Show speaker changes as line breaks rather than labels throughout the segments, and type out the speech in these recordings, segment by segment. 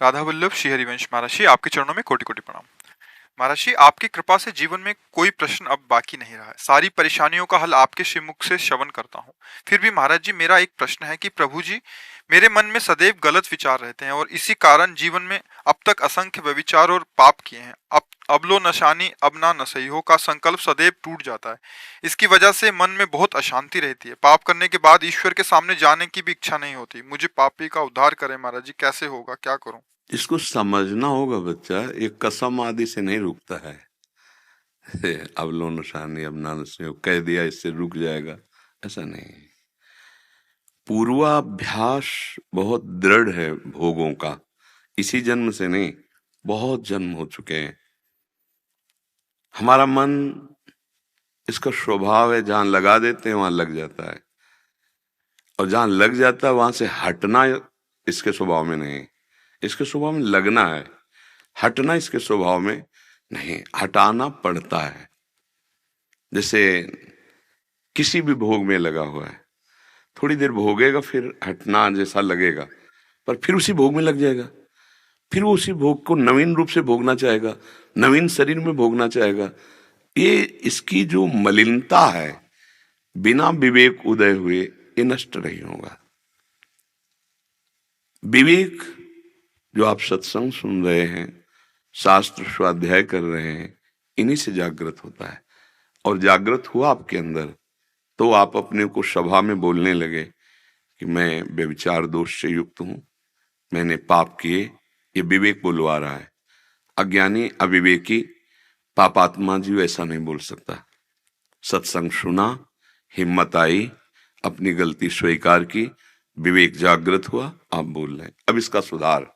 राधा वल्लभ श्री हरिवंश महाराज जी, आपके चरणों में कोटि कोटि प्रणाम। महाराज जी, आपकी कृपा से जीवन में कोई प्रश्न अब बाकी नहीं रहा है। सारी परेशानियों का हल आपके श्रीमुख से श्रवण करता हूँ। फिर भी महाराज जी, मेरा एक प्रश्न है कि प्रभु जी, मेरे मन में सदैव गलत विचार रहते हैं और इसी कारण जीवन में अब तक असंख्य व्यभिचार और पाप किए हैं। अब लो नशानी अब ना नसई हो का संकल्प सदैव टूट जाता है। इसकी वजह से मन में बहुत अशांति रहती है। पाप करने के बाद ईश्वर के सामने जाने की भी इच्छा नहीं होती। मुझे पापी का उद्धार करें महाराज जी, कैसे होगा, क्या करूं?
इसको समझना होगा बच्चा, ये कसम आदि से नहीं रुकता है। अब लो निशानी अब ना नसीब कह दिया इससे रुक जाएगा, ऐसा नहीं। पूर्वाभ्यास बहुत दृढ़ है भोगों का, इसी जन्म से नहीं, बहुत जन्म हो चुके हैं। हमारा मन, इसका स्वभाव है, जहां लगा देते हैं वहां लग जाता है, और जहां लग जाता है वहां से हटना इसके स्वभाव में नहीं। इसके स्वभाव में लगना है, हटना इसके स्वभाव में नहीं। हटाना पड़ता है। जैसे किसी भी भोग में लगा हुआ है, थोड़ी देर भोगेगा, फिर हटना जैसा लगेगा, पर फिर उसी भोग में लग जाएगा। फिर वो उसी भोग को नवीन रूप से भोगना चाहेगा, नवीन शरीर में भोगना चाहेगा। ये इसकी जो मलिनता है, बिना विवेक उदय हुए ये नष्ट नहीं होगा। विवेक, जो आप सत्संग सुन रहे हैं, शास्त्र स्वाध्याय कर रहे हैं, इन्हीं से जागृत होता है। और जागृत हुआ आपके अंदर, तो आप अपने को सभा में बोलने लगे कि मैं व्यभिचार दोष से युक्त हूं, मैंने पाप किए। ये विवेक बुलवा रहा है। अज्ञानी, अविवेकी, पापात्मा जी ऐसा नहीं बोल सकता। सत्संग सुना, हिम्मत आई, अपनी गलती स्वीकार की, विवेक जागृत हुआ, आप बोल रहे हैं। अब इसका सुधार,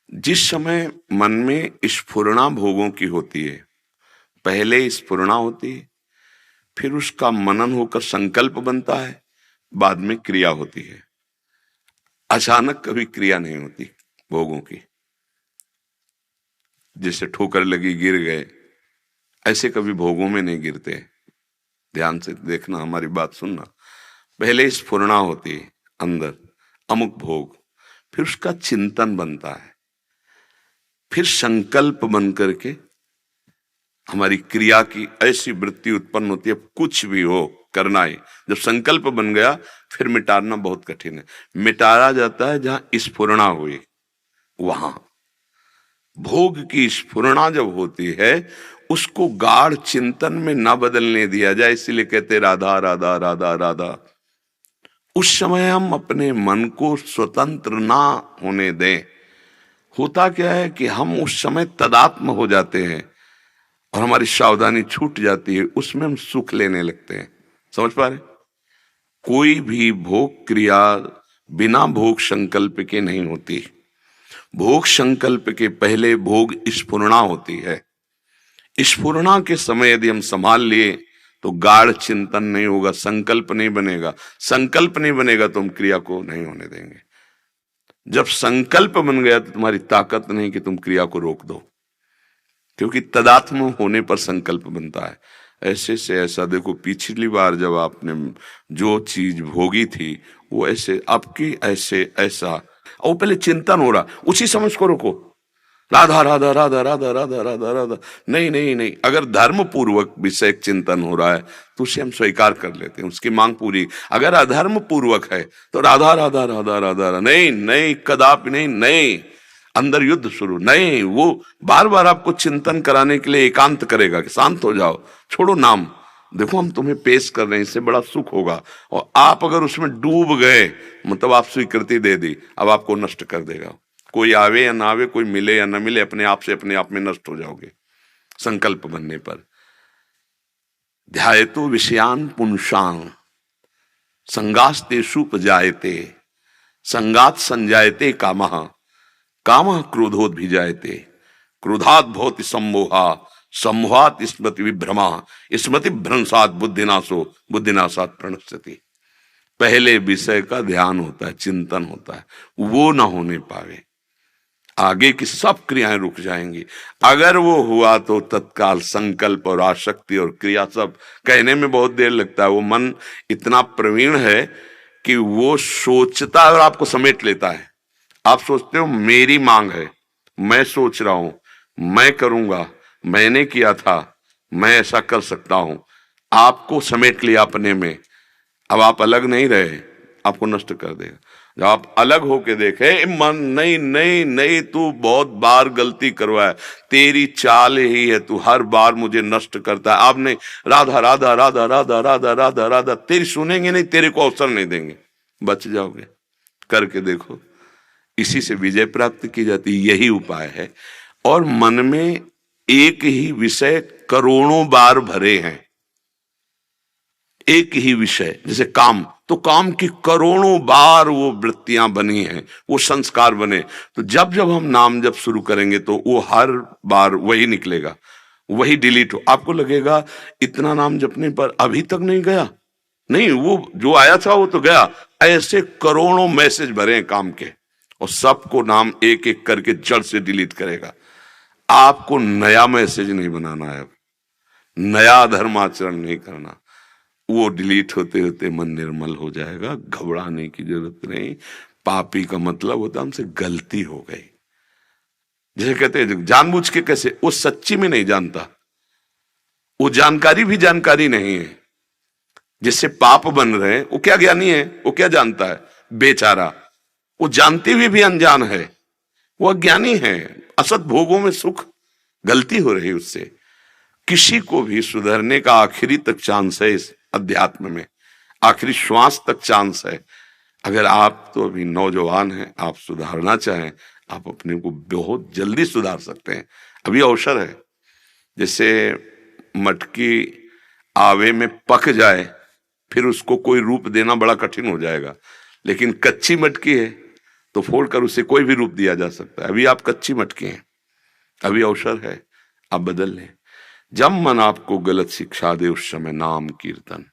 जिस समय मन में स्फुरणा भोगों की होती है, पहले स्फुरणा होती है, फिर उसका मनन होकर संकल्प बनता है, बाद में क्रिया होती है। अचानक कभी क्रिया नहीं होती भोगों की। जैसे ठोकर लगी गिर गए, ऐसे कभी भोगों में नहीं गिरते। ध्यान से देखना, हमारी बात सुनना। पहले स्फुरणा होती है अंदर, अमुक भोग, फिर उसका चिंतन बनता है, फिर संकल्प बन करके हमारी क्रिया की ऐसी वृत्ति उत्पन्न होती है, कुछ भी हो करना है। जब संकल्प बन गया, फिर मिटाना बहुत कठिन है। मिटाया जाता है जहां स्फुरणा हुई, वहां। भोग की स्फुरणा जब होती है, उसको गाढ़ चिंतन में ना बदलने दिया जाए, इसलिए कहते राधा राधा राधा राधा। उस समय हम अपने मन को स्वतंत्र ना होने दें। होता क्या है कि हम उस समय तदात्म हो जाते हैं और हमारी सावधानी छूट जाती है, उसमें हम सुख लेने लगते हैं। समझ पा रहे? कोई भी भोग क्रिया बिना भोग संकल्प के नहीं होती। भोग संकल्प के पहले भोग स्फुरणा होती है। स्फुरणा के समय यदि हम संभाल लिए तो गाढ़ चिंतन नहीं होगा, संकल्प नहीं बनेगा। संकल्प नहीं बनेगा तो हम क्रिया को नहीं होने देंगे। जब संकल्प बन गया तो तुम्हारी ताकत नहीं कि तुम क्रिया को रोक दो, क्योंकि तदात्म होने पर संकल्प बनता है। ऐसे से ऐसा देखो, पिछली बार जब आपने जो चीज भोगी थी वो ऐसे आपकी ऐसे ऐसा, और पहले चिंतन हो रहा, उसी समझ को रोको। राधा राधा राधा राधा राधा राधा राधा, नहीं नहीं नहीं। अगर धर्म पूर्वक विषय चिंतन हो रहा है तो उसे हम स्वीकार कर लेते हैं, उसकी मांग पूरी। अगर अधर्म पूर्वक है तो राधा राधा राधा राधा, नहीं नहीं, कदापि नहीं, नहीं। अंदर युद्ध शुरू नहीं। वो बार बार आपको चिंतन कराने के लिए एकांत करेगा कि शांत हो जाओ, छोड़ो नाम, देखो हम तुम्हें पेश कर रहे हैं, इससे बड़ा सुख होगा। और आप अगर उसमें डूब गए, मतलब आप स्वीकृति दे दी, अब आपको नष्ट कर देगा। कोई आवे या ना आवे, कोई मिले या ना मिले, अपने आप से अपने आप में नष्ट हो जाओगे संकल्प बनने पर। ध्यायतो विषयान पुंसां संगास्तेषु उपजायते, संगात संजायते कामः, कामः क्रोधोद्भिजायते, क्रोधात् भवति सम्मोहा, सम्मोहात् स्मृति विभ्रमा, स्मृति भ्रंशात् बुद्धिनाशो, बुद्धिनाशात् प्रणश्यति। पहले विषय का ध्यान होता है, चिंतन होता है, वो ना होने पावे, आगे की सब क्रियाएं रुक जाएंगी। अगर वो हुआ तो तत्काल संकल्प और आसक्ति और क्रिया सब, कहने में बहुत देर लगता है। वो मन इतना प्रवीण है कि वो सोचता है और आपको समेट लेता है। आप सोचते हो मेरी मांग है, मैं सोच रहा हूं, मैं करूंगा, मैंने किया था, मैं ऐसा कर सकता हूं, आपको समेट लिया अपने में। अब आप अलग नहीं रहे, आपको नष्ट कर देगा। जब आप अलग होके देखे, मन नहीं नहीं नहीं, तू बहुत बार गलती करवाया, तेरी चाल ही है, तू हर बार मुझे नष्ट करता है। आप नहीं, राधा राधा राधा राधा राधा राधा राधा, तेरी सुनेंगे नहीं, तेरे को अवसर नहीं देंगे, बच जाओगे। करके देखो, इसी से विजय प्राप्त की जाती, यही उपाय है। और मन में एक ही विषय करोड़ों बार भरे हैं, एक ही विषय, जैसे काम, तो काम की करोड़ों बार वो वृत्तियां बनी हैं, वो संस्कार बने। तो जब जब हम नाम जब शुरू करेंगे तो वो हर बार वही निकलेगा, वही डिलीट हो। आपको लगेगा इतना नाम जपने पर अभी तक नहीं गया, नहीं, वो जो आया था वो तो गया। ऐसे करोड़ों मैसेज भरे हैं काम के, और सबको नाम एक एक करके जड़ से डिलीट करेगा। आपको नया मैसेज नहीं बनाना है, अब नया धर्म आचरण नहीं करना। वो डिलीट होते होते मन निर्मल हो जाएगा, घबराने की जरूरत नहीं। पापी का मतलब होता है हमसे गलती हो गई। जैसे कहते हैं जानबूझ के, कैसे, वो सच्ची में नहीं जानता, वो जानकारी भी जानकारी नहीं है। जिससे पाप बन रहे हैं वो क्या ज्ञानी है, वो क्या जानता है, बेचारा। वो जानते हुए भी अनजान है, वो अज्ञानी है। असत भोगों में सुख, गलती हो रही उससे। किसी को भी सुधरने का आखिरी तक चांस है इस अध्यात्म में, आखिरी श्वास तक चांस है। अगर आप तो अभी नौजवान हैं, आप सुधारना चाहें, आप अपने को बहुत जल्दी सुधार सकते हैं, अभी अवसर है। जैसे मटकी आवे में पक जाए, फिर उसको कोई रूप देना बड़ा कठिन हो जाएगा, लेकिन कच्ची मटकी है तो फोड़कर उसे कोई भी रूप दिया जा सकता है। अभी आप कच्ची मटकी हैं, अभी अवसर है, आप बदल लें। जब मन आपको गलत शिक्षा दे उस समय नाम कीर्तन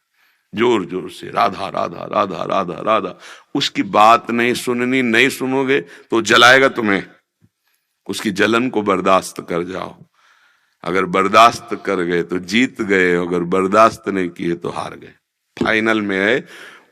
जोर जोर से, राधा राधा राधा राधा राधा। उसकी बात नहीं सुननी, नहीं सुनोगे तो जलाएगा तुम्हें, उसकी जलन को बर्दाश्त कर जाओ। अगर बर्दाश्त कर गए तो जीत गए, अगर बर्दाश्त नहीं किए तो हार गए। फाइनल में है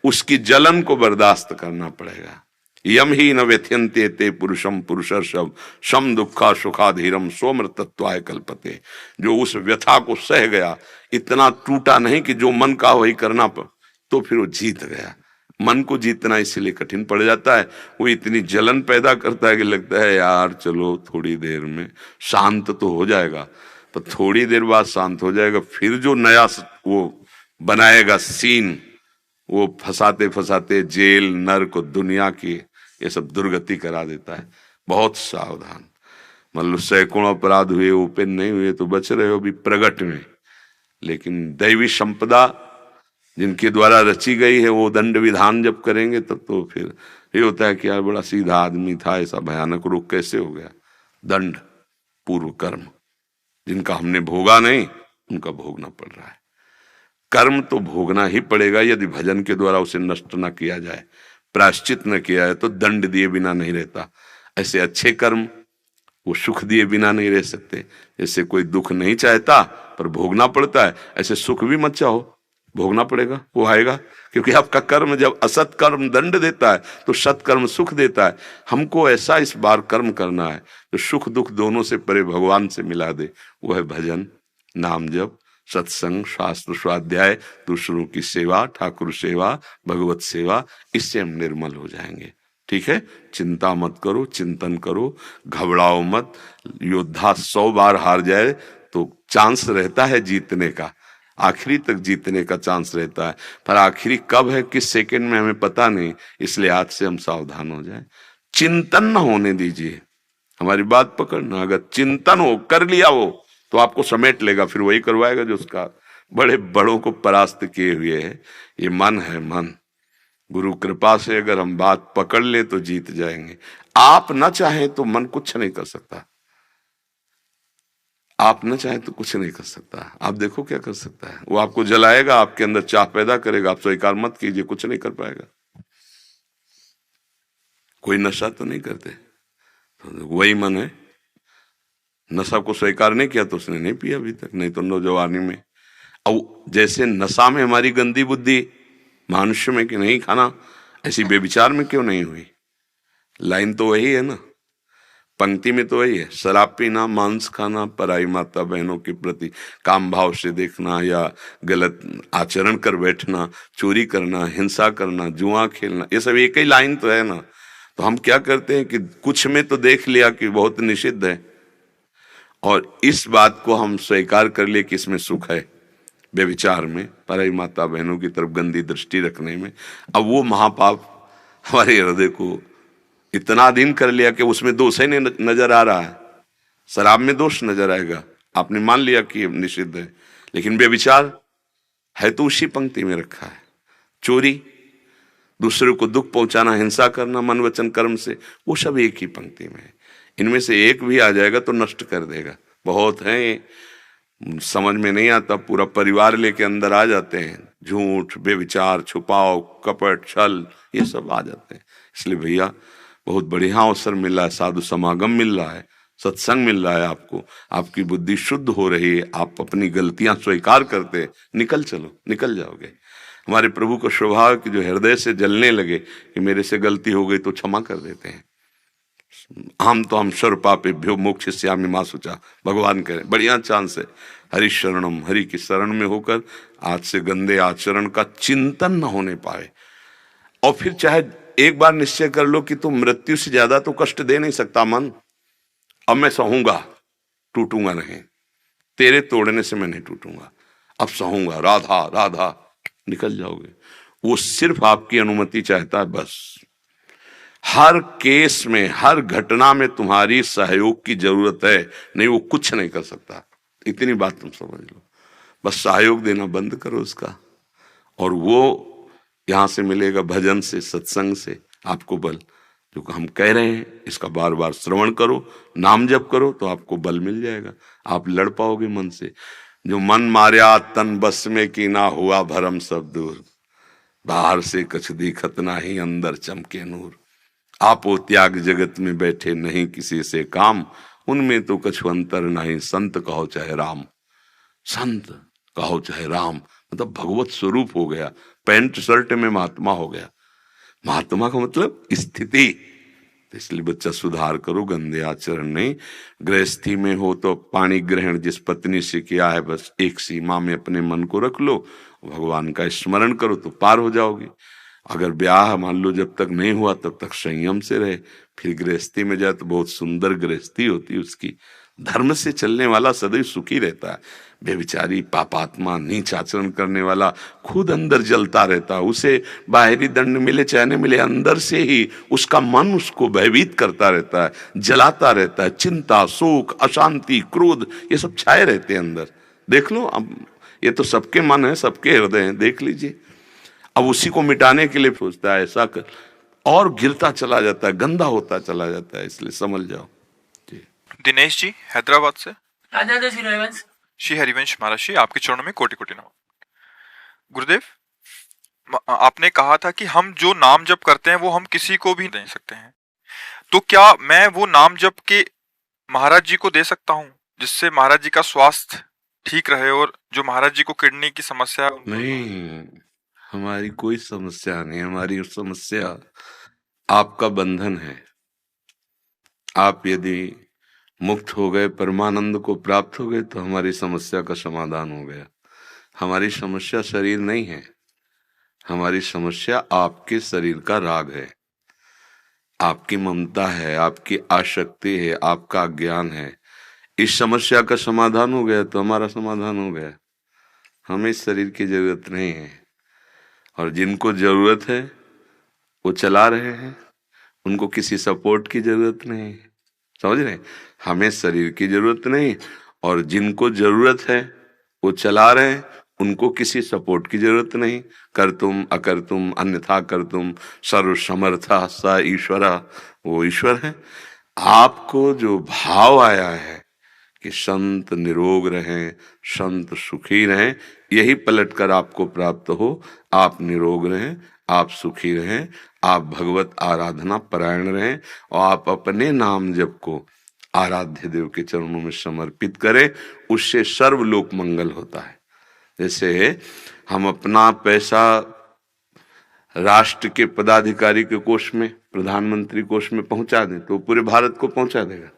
उसकी जलन को बर्दाश्त करना पड़ेगा। यम ही न व्यथ्यंते ते पुरुषम पुरुषर्षभ शम दुखा सुखाधीरम सोमृतत्वाय कल्पते। जो उस व्यथा को सह गया, इतना टूटा नहीं कि जो मन का वही करना पर, तो फिर वो जीत गया। मन को जीतना इसलिए कठिन पड़ जाता है, वो इतनी जलन पैदा करता है कि लगता है यार चलो थोड़ी देर में शांत तो हो जाएगा, पर थोड़ी देर बाद शांत हो जाएगा, फिर जो नया वो बनाएगा सीन, वो फंसाते फंसाते जेल नर्क दुनिया की ये सब दुर्गति करा देता है। बहुत सावधान। मान लो सैकड़ों अपराध हुए, ओपन नहीं हुए तो बच रहे हो अभी प्रगट में, लेकिन दैवी संपदा जिनके द्वारा रची गई है वो दंड विधान जब करेंगे तब तो फिर ये होता है कि यार बड़ा सीधा आदमी था, ऐसा भयानक रोग कैसे हो गया। दंड पूर्व कर्म जिनका हमने भोगा नहीं, उनका भोगना पड़ रहा है। कर्म तो भोगना ही पड़ेगा, यदि भजन के द्वारा उसे नष्ट न किया जाए, प्रायश्चित न किया जाए तो दंड दिए बिना नहीं रहता। ऐसे अच्छे कर्म वो सुख दिए बिना नहीं रह सकते। जैसे कोई दुख नहीं चाहता पर भोगना पड़ता है, ऐसे सुख भी मत चाहो, भोगना पड़ेगा, वो आएगा। क्योंकि आपका कर्म जब असत कर्म दंड देता है तो सत्कर्म सुख देता है। हमको ऐसा इस बार कर्म करना है जो सुख दुख दोनों से परे भगवान से मिला दे। वो है भजन, नाम जप, सत्संग, शास्त्र स्वाध्याय, दूसरों की सेवा, ठाकुर सेवा, भगवत सेवा। इससे हम निर्मल हो जाएंगे। ठीक है, चिंता मत करो, चिंतन करो, घबराओ मत। योद्धा 100 बार हार जाए तो चांस रहता है जीतने का, आखिरी तक जीतने का चांस रहता है, पर आखिरी कब है किस सेकंड में हमें पता नहीं। इसलिए आज से हम सावधान हो जाएं, चिंतन न होने दीजिए। हमारी बात पकड़ना, अगर चिंतन हो कर लिया वो तो आपको समेट लेगा, फिर वही करवाएगा जो उसका बड़े बड़ों को परास्त किए हुए है। ये मन है, मन। गुरु कृपा से अगर हम बात पकड़ ले तो जीत जाएंगे। आप न चाहें तो मन कुछ नहीं कर सकता, आप न चाहें तो कुछ नहीं कर सकता। आप देखो क्या कर सकता है, वो आपको जलाएगा, आपके अंदर चाह पैदा करेगा। आप स्वीकार मत कीजिए, कुछ नहीं कर पाएगा। कोई नशा तो नहीं करते, तो वही मन है। नशा को स्वीकार नहीं किया तो उसने नहीं पिया अभी तक, नहीं तो नौजवानी में। अब जैसे नशा में हमारी गंदी बुद्धि मनुष्य में कि नहीं खाना, ऐसी बेविचार में क्यों नहीं हुई। लाइन तो वही है ना, पंक्ति में तो वही है, शराब पीना, मांस खाना, पराई माता बहनों के प्रति काम भाव से देखना या गलत आचरण कर बैठना, चोरी करना, हिंसा करना, जुआ खेलना, ये सब एक ही लाइन तो है ना। तो हम क्या करते हैं कि कुछ में तो देख लिया कि बहुत निषिद्ध है और इस बात को हम स्वीकार कर लिए कि इसमें सुख है, व्यभिचार में, पराई माता बहनों की तरफ गंदी दृष्टि रखने में। अब वो महापाप हमारे हृदय को इतना अधीन कर लिया कि उसमें दोष ही नहीं नजर आ रहा है। शराब में दोष नजर आएगा, आपने मान लिया कि निषिद्ध है, लेकिन व्यभिचार है तो उसी पंक्ति में रखा है। चोरी, दूसरे को दुख पहुंचाना, हिंसा करना मन वचन कर्म से, वो सब एक ही पंक्ति में है। इनमें से एक भी आ जाएगा तो नष्ट कर देगा। बहुत है, समझ में नहीं आता, पूरा परिवार लेके अंदर आ जाते हैं। झूठ, बेविचार, छुपाव, कपट, छल, ये सब आ जाते हैं। इसलिए भैया बहुत बढ़िया अवसर मिल रहा है, साधु समागम मिल रहा है, सत्संग मिल रहा है आपको, आपकी बुद्धि शुद्ध हो रही है, आप अपनी गलतियां स्वीकार करते, निकल चलो, निकल जाओगे। हमारे प्रभु को स्वभाव कि जो हृदय से जलने लगे कि मेरे से गलती हो गई तो क्षमा कर देते हैं। हम तो हम सर्व पापेभ्यो मोक्षयिष्यामि मा शुचा, भगवान कह रहे बढ़िया चांस है। हरि शरणम, हरि की शरण में होकर आज से गंदे आचरण का चिंतन न होने पाए। और फिर चाहे एक बार निश्चय कर लो कि तुम मृत्यु से ज्यादा तो कष्ट दे नहीं सकता मन, अब मैं सहूंगा, टूटूंगा नहीं, तेरे तोड़ने से मैं नहीं टूटूंगा, अब सहूंगा, राधा राधा, निकल जाओगे। वो सिर्फ आपकी अनुमति चाहता है बस। हर केस में, हर घटना में तुम्हारी सहयोग की जरूरत है, नहीं वो कुछ नहीं कर सकता। इतनी बात तुम समझ लो, बस सहयोग देना बंद करो उसका, और वो यहां से मिलेगा भजन से, सत्संग से आपको बल। जो हम कह रहे हैं इसका बार बार श्रवण करो, नाम जप करो तो आपको बल मिल जाएगा, आप लड़ पाओगे मन से। जो मन मार्या तन बस में की ना हुआ भरम सब दूर, बाहर से कछ दिखत नाही अंदर चमके नूर। आपो त्याग जगत में बैठे नहीं किसी से काम, उनमें तो कछु अंतर नहीं संत कहो चाहे राम। संत कहो चाहे राम मतलब भगवत स्वरूप हो गया, पैंट शर्ट में महात्मा हो गया। महात्मा का मतलब स्थिति। तो इसलिए बच्चा सुधार करो, गंदे आचरण नहीं। गृहस्थी में हो तो पानी ग्रहण जिस पत्नी से किया है बस एक सीमा में अपने मन को रख लो, भगवान का स्मरण करो तो पार हो जाओगे। अगर ब्याह मान लो जब तक नहीं हुआ तब तक संयम से रहे, फिर गृहस्थी में जाए तो बहुत सुंदर गृहस्थी होती है उसकी। धर्म से चलने वाला सदैव सुखी रहता है। बेविचारी, पापात्मा, नीच आचरण करने वाला खुद अंदर जलता रहता है। उसे बाहरी दंड मिले चाहे न मिले, अंदर से ही उसका मन उसको भयभीत करता रहता है, जलाता रहता है। चिंता, शोक, अशांति, क्रोध ये सब छाए रहते हैं अंदर। देख लो, अब ये तो सबके मन है, सबके हृदय हैं, देख लीजिए। अब उसी को मिटाने के लिए सोचता है ऐसा कर, और गिरता चला जाता है, गंदा होता चला जाता है। इसलिए समझ जाओ।
दिनेश जी हैदराबाद से।
राजा श्री हरिवंश।
श्री हरिवंश महाराज जी, आपके चरणों में कोटि कोटि नमन। गुरुदेव, आपने कहा था कि हम जो नाम जप करते हैं वो हम किसी को भी दे सकते हैं, तो क्या मैं वो नाम जप के महाराज जी को दे सकता हूँ जिससे महाराज जी का स्वास्थ्य ठीक रहे, और जो महाराज जी को किडनी की समस्या
नहीं, हमारी कोई समस्या नहीं। हमारी समस्या आपका बंधन है। आप यदि मुक्त हो गए, परमानंद को प्राप्त हो गए तो हमारी समस्या का समाधान हो गया। हमारी समस्या शरीर नहीं है, हमारी समस्या आपके शरीर का राग है, आपकी ममता है, आपकी आसक्ति है, आपका अज्ञान है। इस समस्या का समाधान हो गया तो हमारा समाधान हो गया। हमें इस शरीर की जरूरत नहीं है, और जिनको जरूरत है वो चला रहे हैं, उनको किसी सपोर्ट की जरूरत नहीं। समझ रहे? हमें शरीर की जरूरत नहीं, और जिनको जरूरत है वो चला रहे हैं, उनको किसी सपोर्ट की जरूरत नहीं। कर तुम अकर तुम अन्यथा कर तुम सर्व समर्था स ईश्वरा, वो ईश्वर है। आपको जो भाव आया है कि संत निरोग रहें, संत सुखी रहें, यही पलटकर आपको प्राप्त हो। आप निरोग रहें, आप सुखी रहें, आप भगवत आराधना परायण रहें, और आप अपने नाम जप को आराध्य देव के चरणों में समर्पित करें। उससे सर्वलोक मंगल होता है। जैसे हम अपना पैसा राष्ट्र के पदाधिकारी के कोष में प्रधानमंत्री कोष में पहुंचा दें तो पूरे भारत को पहुंचा देगा,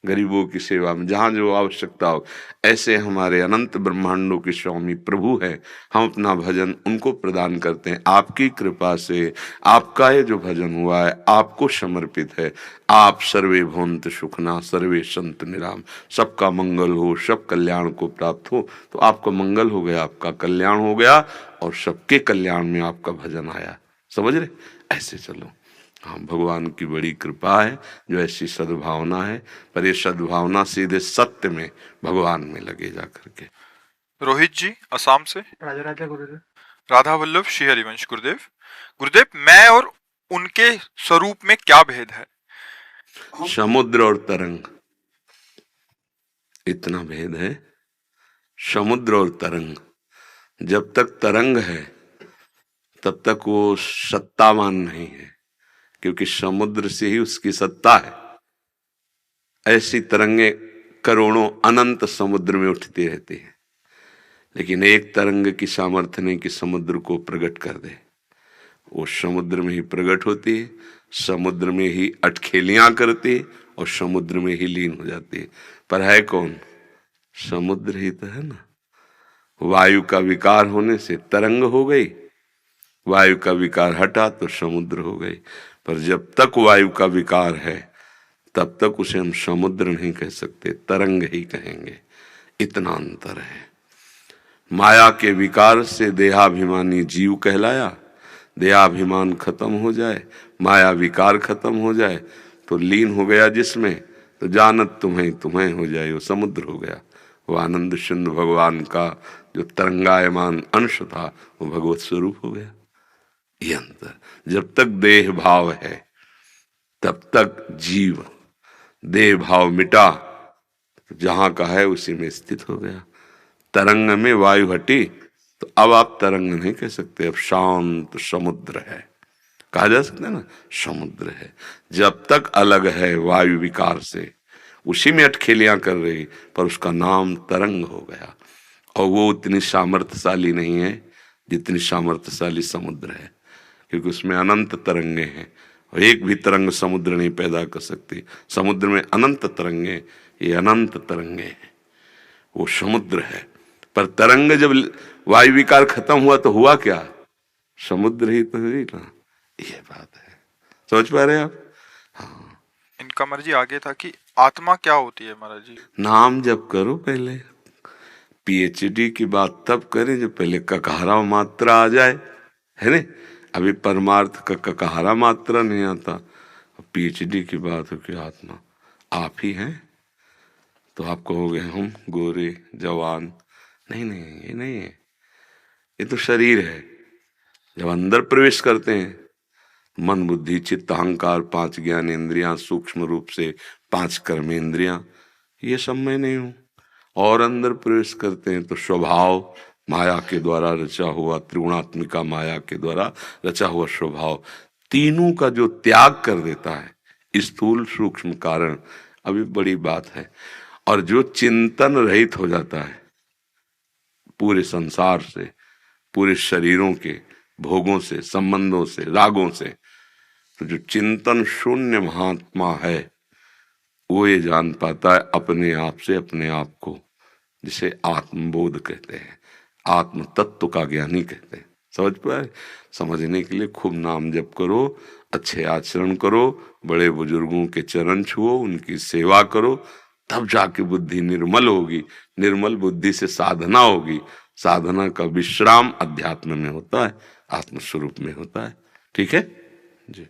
गरीबों की सेवा में जहां जो आवश्यकता हो। ऐसे हमारे अनंत ब्रह्मांडों के स्वामी प्रभु हैं, हम अपना भजन उनको प्रदान करते हैं। आपकी कृपा से आपका ये जो भजन हुआ है आपको समर्पित है। आप सर्वे भवन्तु सुखिनः सर्वे सन्तु निरामयाः, सबका मंगल हो, सब कल्याण को प्राप्त हो। तो आपका मंगल हो गया, आपका कल्याण हो गया और सबके कल्याण में आपका भजन आया। समझ रहे? ऐसे चलो। हाँ, भगवान की बड़ी कृपा है जो ऐसी सद्भावना है, पर ये सद्भावना सीधे सत्य में भगवान में लगे जा करके।
रोहित जी असम से।
राजा राजा गुरुदेव।
राधा वल्लभ श्री हरिवंश गुरुदेव। गुरुदेव, मैं और उनके स्वरूप में क्या भेद है?
समुद्र और तरंग, इतना भेद है। समुद्र और तरंग, जब तक तरंग है तब तक वो सत्तावान नहीं है, क्योंकि समुद्र से ही उसकी सत्ता है। ऐसी तरंगे करोड़ों अनंत समुद्र में उठती रहती हैं, लेकिन एक तरंग की सामर्थ्य नहीं कि समुद्र को प्रकट कर दे। वो समुद्र में ही प्रकट होती है, समुद्र में ही अटखेलियां करती है और समुद्र में ही लीन हो जाती है। पर है कौन? समुद्र ही तो है ना। वायु का विकार होने से तरंग हो गई, वायु का विकार हटा तो समुद्र हो गई। पर जब तक वायु का विकार है तब तक उसे हम समुद्र नहीं कह सकते, तरंग ही कहेंगे। इतना अंतर है। माया के विकार से देहाभिमानी जीव कहलाया, देहाभिमान खत्म हो जाए, माया विकार खत्म हो जाए तो लीन हो गया जिसमें, तो जानत तुम्हें तुम्हें हो जाए, वो समुद्र हो गया। वो आनंद सिंधु भगवान का जो तरंगायमान अंश था वो भगवत स्वरूप हो गया। ये अंतर। जब तक देह भाव है तब तक जीव, देह भाव मिटा तो जहां का है उसी में स्थित हो गया। तरंग में वायु हटी तो अब आप तरंग नहीं कह सकते, अब शांत समुद्र है कहा जा सकता है ना, समुद्र है। जब तक अलग है वायु विकार से, उसी में अटखेलियां कर रही, पर उसका नाम तरंग हो गया। और वो उतनी सामर्थ्यशाली नहीं है जितनी सामर्थ्यशाली समुद्र है, क्योंकि उसमें अनंत तरंगे हैं और एक भी तरंग समुद्र नहीं पैदा कर सकती। समुद्र में अनंत तरंगे, ये अनंत तरंगे हैं, वो समुद्र है। पर तरंग जब वायु विकार खत्म हुआ तो हुआ क्या? समुद्र ही तो हुई ना। ये बात है, समझ पा रहे हैं आप? हाँ।
इनका मर्जी आगे था कि आत्मा क्या होती है महाराज जी।
नाम जप करो पहले, पीएचडी की बात तब करें जब पहले ककहरा मात्रा आ जाए, है ना। अभी परमार्थ का ककहरा मात्रा नहीं आता, पीएचडी की बात हो कि आत्मा आप ही हैं, तो आप कहोगे हम गोरे जवान। नहीं नहीं, ये नहीं है, ये तो शरीर है। जब अंदर प्रवेश करते हैं, मन बुद्धि चित्त अहंकार 5 ज्ञानेंद्रियां, सूक्ष्म रूप से 5 कर्मेंद्रियां, ये सब मैं नहीं हूं। और अंदर प्रवेश करते हैं तो स्वभाव माया के द्वारा रचा हुआ, त्रिगुणात्मिका माया के द्वारा रचा हुआ स्वभाव, तीनों का जो त्याग कर देता है, स्थूल सूक्ष्म कारण, अभी बड़ी बात है। और जो चिंतन रहित हो जाता है पूरे संसार से, पूरे शरीरों के भोगों से, संबंधों से, रागों से, तो जो चिंतन शून्य महात्मा है वो ये जान पाता है अपने आप से अपने आप को, जिसे आत्मबोध कहते हैं, आत्म तत्व का ज्ञानी कहते हैं। समझ पाए? समझने के लिए खूब नाम जप करो, अच्छे आचरण करो, बड़े बुजुर्गों के चरण छुओ, उनकी सेवा करो, तब जाके बुद्धि निर्मल होगी। निर्मल बुद्धि से साधना होगी, साधना का विश्राम अध्यात्म में होता है, आत्म स्वरूप में होता है। ठीक है जी।